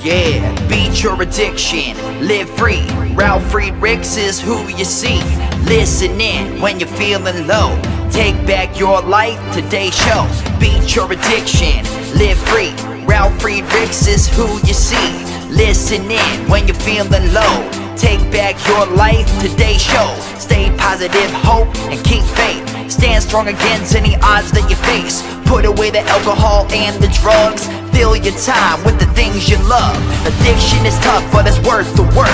Yeah, beat your addiction, live free. Ralf Friedrichs is who you see. Listen in when you're feeling low. Take back your life, today's show. Beat your addiction, live free. Ralf Friedrichs is who you see. Listen in when you're feeling low. Take back your life, today's show. Stay positive, hope, and keep faith. Stand strong against any odds that you face. Put away the alcohol and the drugs. Fill your time with the things you love. Addiction is tough, but it's worth the work.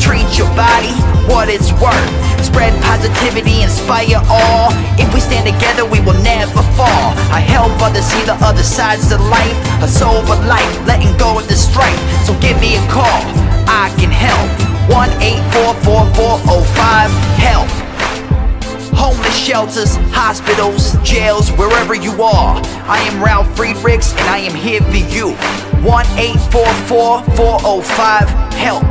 Treat your body what it's worth. Spread positivity, inspire all. If we stand together, we will never fall. I help others see the other sides of life. A sober life, letting go of the strife. So give me a call, I can help. 1-844-4405-HELP. Homeless shelters, hospitals, jails, wherever you are. I am Ralf Friedrichs and I am here for you. 1-844-405-HELP.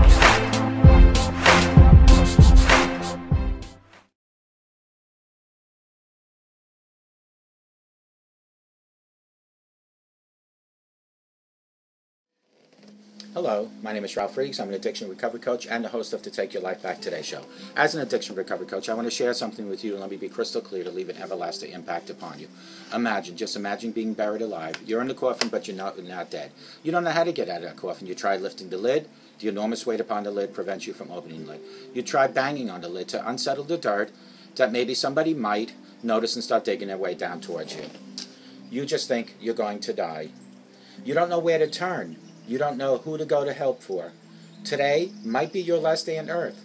Hello, my name is Ralf Friedrichs. I'm an addiction recovery coach and the host of the Take Your Life Back Today show. As an addiction recovery coach, I want to share something with you and let me be crystal clear to leave an everlasting impact upon you. Just imagine being buried alive. You're in the coffin, but you're not dead. You don't know how to get out of that coffin. You try lifting the lid. The enormous weight upon the lid prevents you from opening the lid. You try banging on the lid to unsettle the dirt that maybe somebody might notice and start digging their way down towards you. You just think you're going to die. You don't know where to turn. You don't know who to go to help for. Today might be your last day on earth.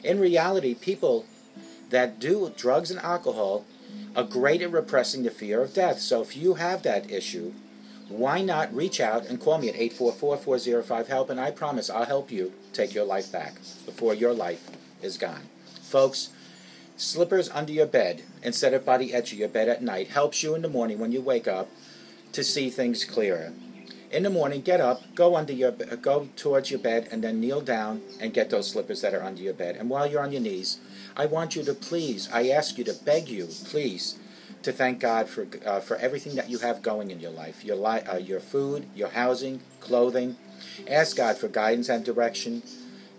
In reality, people that do drugs and alcohol are great at repressing the fear of death. So if you have that issue, why not reach out and call me at 844-405-HELP, and I promise I'll help you take your life back before your life is gone. Folks, slippers under your bed instead of by the edge of your bed at night helps you in the morning when you wake up to see things clearer. In the morning, get up, go towards your bed, and then kneel down and get those slippers that are under your bed. And while you're on your knees, I want you to please, I ask you to beg you, please, to thank God for everything that you have going in your life, your food, your housing, clothing. Ask God for guidance and direction.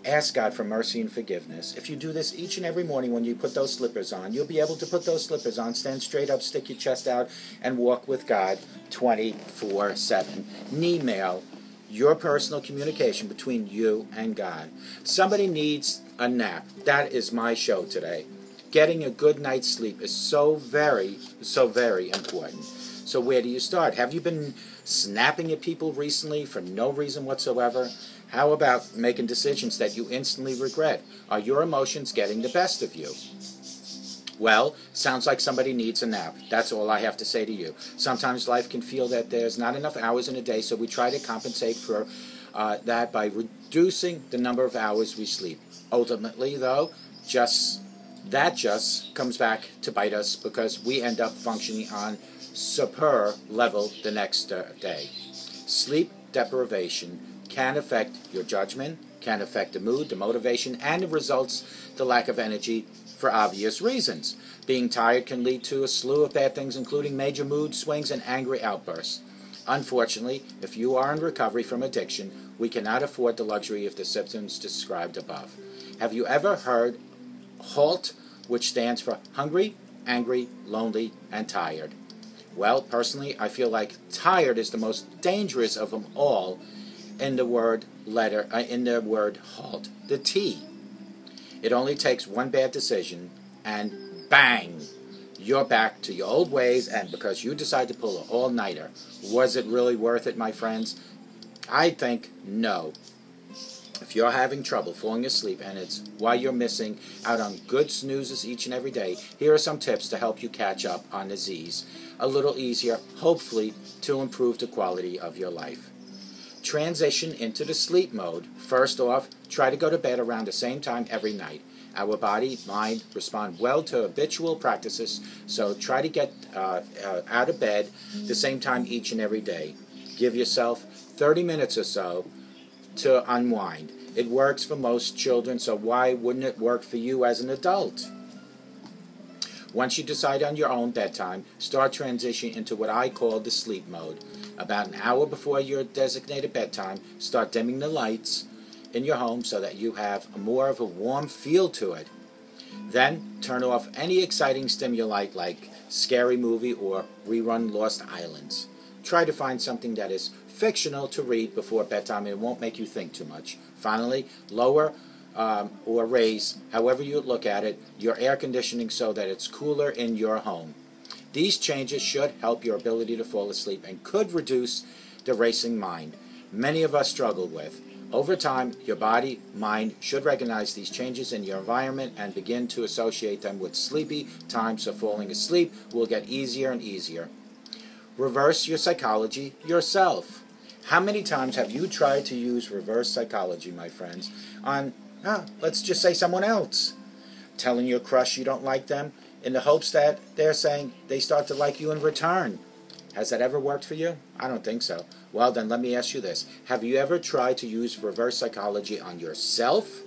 Ask God for mercy and forgiveness. If you do this each and every morning when you put those slippers on, you'll be able to put those slippers on, stand straight up, stick your chest out, and walk with God 24/7. Email your personal communication between you and God. Somebody needs a nap. That is my show today. Getting a good night's sleep is so very important. So where do you start? Have you been snapping at people recently for no reason whatsoever? How about making decisions that you instantly regret? Are your emotions getting the best of you? Well, sounds like somebody needs a nap. That's all I have to say to you. Sometimes life can feel that there's not enough hours in a day, so we try to compensate for that by reducing the number of hours we sleep. Ultimately, though, that just comes back to bite us because we end up functioning on super level the next day. Sleep deprivation can affect your judgment, can affect the mood, the motivation, and the results, the lack of energy, for obvious reasons. Being tired can lead to a slew of bad things, including major mood swings and angry outbursts. Unfortunately, if you are in recovery from addiction, we cannot afford the luxury of the symptoms described above. Have you ever heard HALT, which stands for hungry, angry, lonely, and tired? Well, personally, I feel like tired is the most dangerous of them all in the word HALT, the T. It only takes one bad decision and bang, you're back to your old ways, and because you decide to pull an all-nighter. Was it really worth it, my friends? I think no. If you're having trouble falling asleep and it's why you're missing out on good snoozes each and every day, here are some tips to help you catch up on the Z's a little easier, hopefully to improve the quality of your life. Transition into the sleep mode. First off, try to go to bed around the same time every night. Our body, mind respond well to habitual practices, so try to get out of bed the same time each and every day. Give yourself 30 minutes or so to unwind. It works for most children, so why wouldn't it work for you as an adult? Once you decide on your own bedtime, start transitioning into what I call the sleep mode. About an hour before your designated bedtime, start dimming the lights in your home so that you have more of a warm feel to it. Then turn off any exciting stimuli like scary movie or rerun Lost Islands. Try to find something that is fictional to read before bedtime. It won't make you think too much. Finally, lower or raise, however you look at it, your air conditioning so that it's cooler in your home. These changes should help your ability to fall asleep and could reduce the racing mind many of us struggle with. Over time, your body, mind should recognize these changes in your environment and begin to associate them with sleepy time, so falling asleep will get easier and easier. Reverse your psychology yourself. How many times have you tried to use reverse psychology, my friends, on, let's just say someone else? Telling your crush you don't like them in the hopes that they're saying they start to like you in return. Has that ever worked for you? I don't think so. Well, then let me ask you this. Have you ever tried to use reverse psychology on yourself?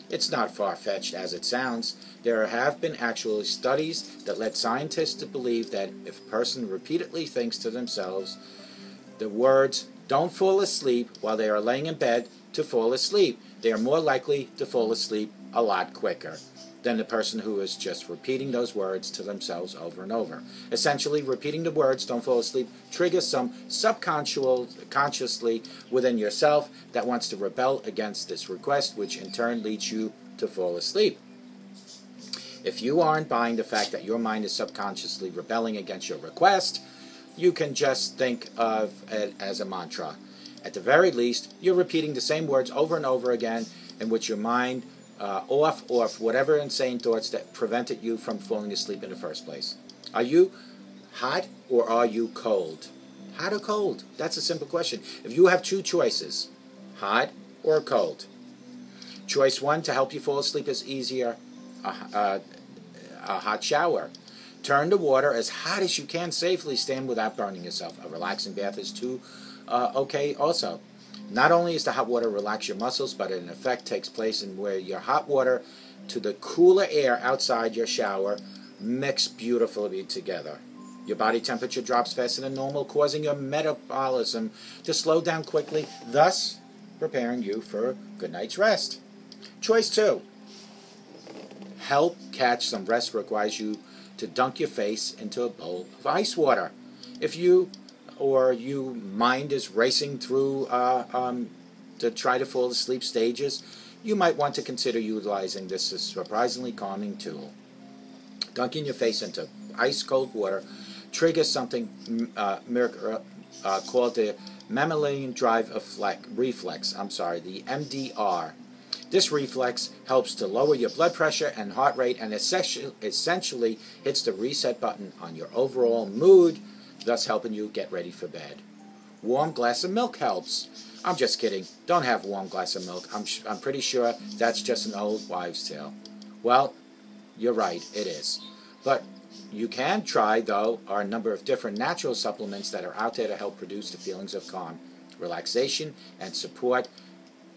It's not far-fetched as it sounds. There have been actual studies that led scientists to believe that if a person repeatedly thinks to themselves the words, "don't fall asleep," while they are laying in bed to fall asleep, they are more likely to fall asleep a lot quicker than the person who is just repeating those words to themselves over and over. Essentially, repeating the words, "don't fall asleep," triggers some subconsciously within yourself that wants to rebel against this request, which in turn leads you to fall asleep. If you aren't buying the fact that your mind is subconsciously rebelling against your request, you can just think of it as a mantra. At the very least, you're repeating the same words over and over again in which your mind off whatever insane thoughts that prevented you from falling asleep in the first place. Are you hot or are you cold? Hot or cold? That's a simple question. If you have two choices, hot or cold. Choice one to help you fall asleep is easier, a hot shower. Turn the water as hot as you can safely, stand without burning yourself. A relaxing bath is okay also. Not only is the hot water relax your muscles, but an effect takes place in where your hot water to the cooler air outside your shower mix beautifully together. Your body temperature drops faster than normal, causing your metabolism to slow down quickly, thus preparing you for a good night's rest. Choice two. Help catch some rest requires you to dunk your face into a bowl of ice water. If you or your mind is racing through to try to fall asleep stages, you might want to consider utilizing this surprisingly calming tool. Dunking your face into ice cold water triggers something called the mammalian drive reflex, the MDR. This reflex helps to lower your blood pressure and heart rate and essentially hits the reset button on your overall mood, thus helping you get ready for bed. Warm glass of milk helps. I'm just kidding. Don't have warm glass of milk. I'm pretty sure that's just an old wives' tale. Well, you're right, it is. But you can try, though, are a number of different natural supplements that are out there to help produce the feelings of calm, relaxation, and support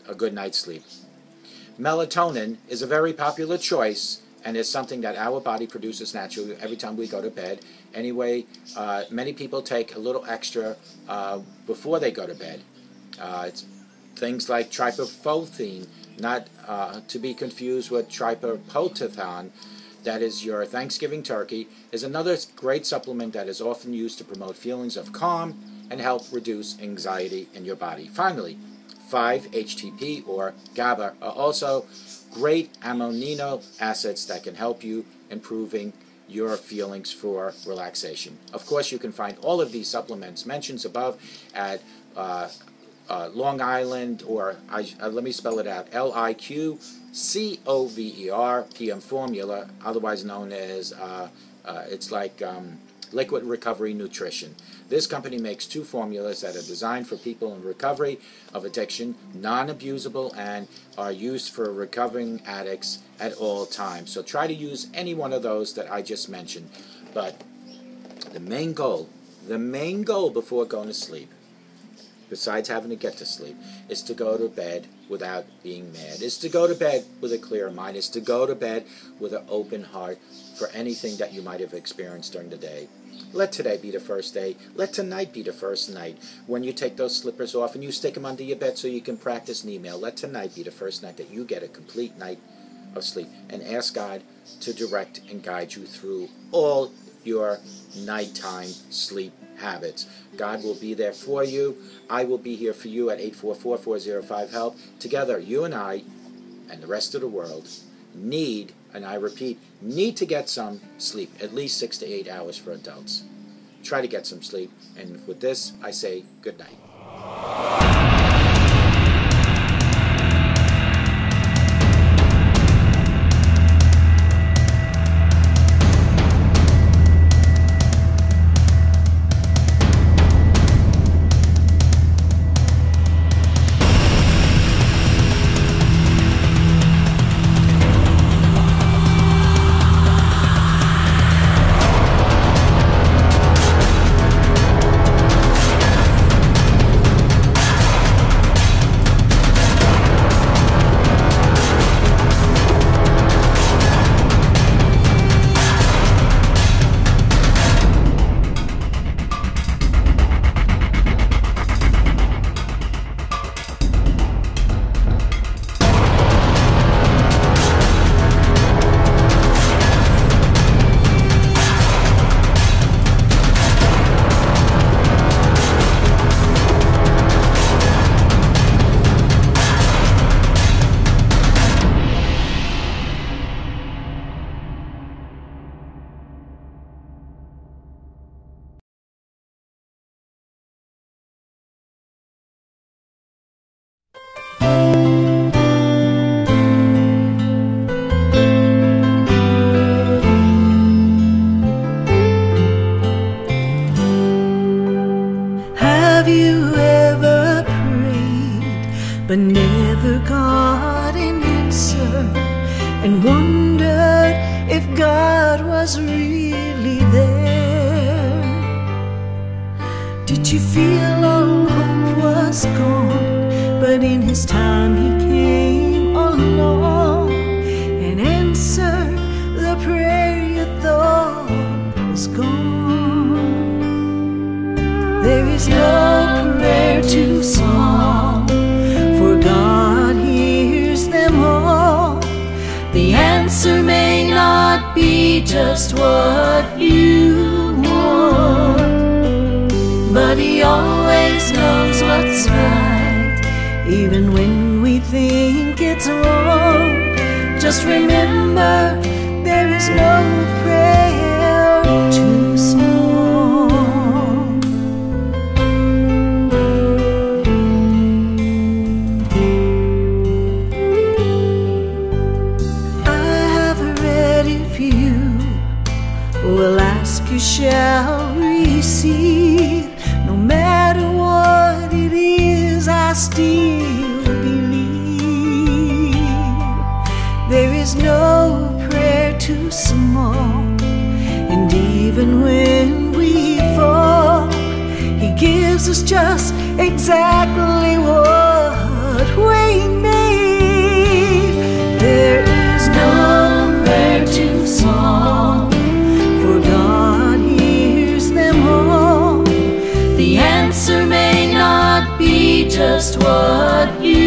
a good night's sleep. Melatonin is a very popular choice and is something that our body produces naturally every time we go to bed. Anyway, many people take a little extra before they go to bed. It's things like tryptophan, not to be confused with tryptophan, that is your Thanksgiving turkey, is another great supplement that is often used to promote feelings of calm and help reduce anxiety in your body. Finally, 5-HTP or GABA are also great amino acids that can help you improving your feelings for relaxation. Of course, you can find all of these supplements mentioned above at Long Island, or let me spell it out, LIQCOVER PM Formula, otherwise known as, it's like Liquid Recovery Nutrition. This company makes two formulas that are designed for people in recovery of addiction, non-abusable, and are used for recovering addicts at all times. So try to use any one of those that I just mentioned. But the main goal before going to sleep besides having to get to sleep, is to go to bed without being mad, is to go to bed with a clear mind, is to go to bed with an open heart for anything that you might have experienced during the day. Let today be the first day. Let tonight be the first night. When you take those slippers off and you stick them under your bed so you can practice an email, let tonight be the first night that you get a complete night of sleep, and ask God to direct and guide you through all your nighttime sleep habits. God will be there for you. I will be here for you at 844-405-HELP. Together, you and I and the rest of the world need, and I repeat, need to get some sleep, at least 6 to 8 hours for adults. Try to get some sleep, and with this, I say good night. but never got an answer, and wondered if God was really there. Did you feel all hope was gone, but in His time He came along and answered the prayer you thought was gone? There is no prayer too small, for God hears them all. The answer may not be just what you want, but He always knows what's right, even when we think it's wrong. Just remember, there is no prayer too small. Will ask, you shall receive. No matter what it is, I still believe. There is no prayer too small, and even when we fall, He gives us just exactly what we need. There is no prayer too small, God hears them all. The answer may not be just what you